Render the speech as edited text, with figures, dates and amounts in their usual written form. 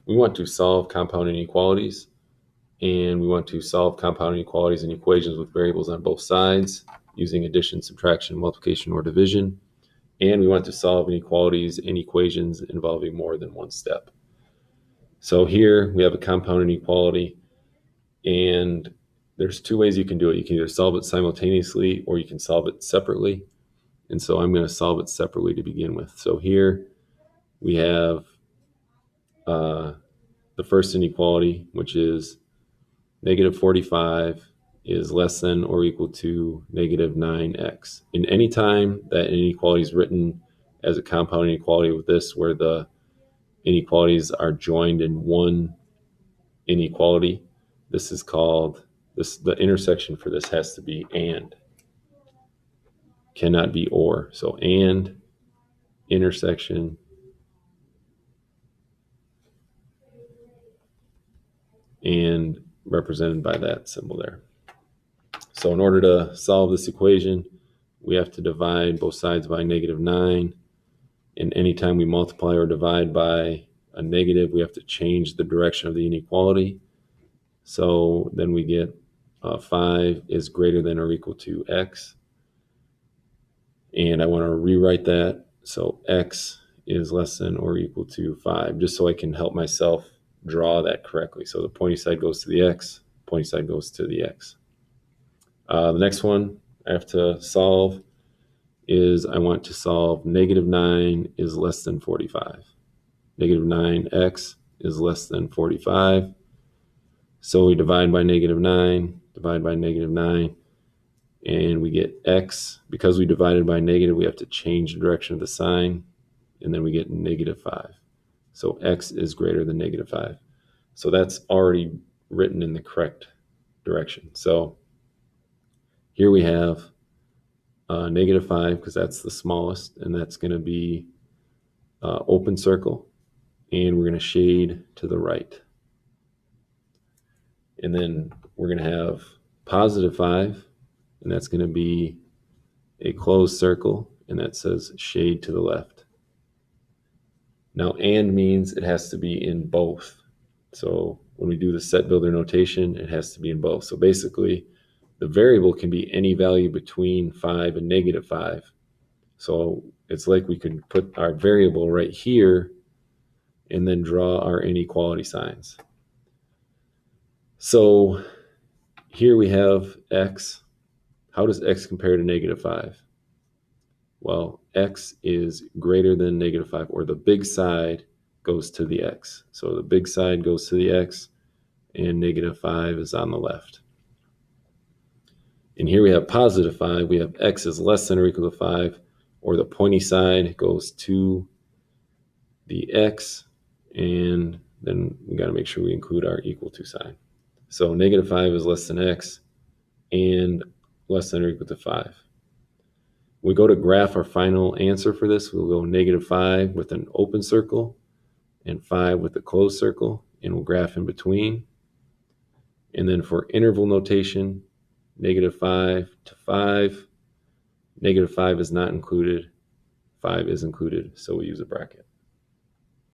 we want to solve compound inequalities, and we want to solve compound inequalities in equations with variables on both sides using addition, subtraction, multiplication, or division. And we want to solve inequalities in equations involving more than one step. So here we have a compound inequality, and there's two ways you can do it. You can either solve it simultaneously or you can solve it separately. And so I'm going to solve it separately to begin with. So here we have the first inequality, which is negative 45 is less than or equal to negative 9x. And any time that an inequality is written as a compound inequality with this, where the inequalities are joined in one inequality, this is called, the intersection for this has to be and, cannot be or. So and, intersection, and represented by that symbol there. So in order to solve this equation, we have to divide both sides by negative 9. And anytime we multiply or divide by a negative, we have to change the direction of the inequality. So then we get 5 is greater than or equal to x. And I want to rewrite that. So x is less than or equal to 5, just so I can help myself draw that correctly. So the pointy side goes to the x, pointy side goes to the x. The next one I have to solve is I want to solve negative 9 is less than 45. Negative 9x is less than 45. So we divide by negative 9, divide by negative 9, and we get x. Because we divided by negative, we have to change the direction of the sign, and then we get negative 5. So x is greater than negative 5. So that's already written in the correct direction. So here we have negative 5, because that's the smallest, and that's going to be open circle, and we're going to shade to the right. And then we're going to have positive 5, and that's going to be a closed circle, and that says shade to the left. Now, and means it has to be in both. So when we do the set builder notation, it has to be in both. So basically, the variable can be any value between 5 and negative 5. So it's like we could put our variable right here and then draw our inequality signs. So here we have x. How does x compare to negative 5? Well, x is greater than negative 5, or the big side goes to the x. So the big side goes to the x, and negative 5 is on the left. And here we have positive 5. We have x is less than or equal to 5, or the pointy side goes to the x, and then we got to make sure we include our equal to sign. So negative 5 is less than x, and less than or equal to 5. We go to graph our final answer for this. We'll go negative 5 with an open circle and 5 with a closed circle, and we'll graph in between. And then for interval notation, negative 5 to 5. Negative 5 is not included. 5 is included, so we use a bracket.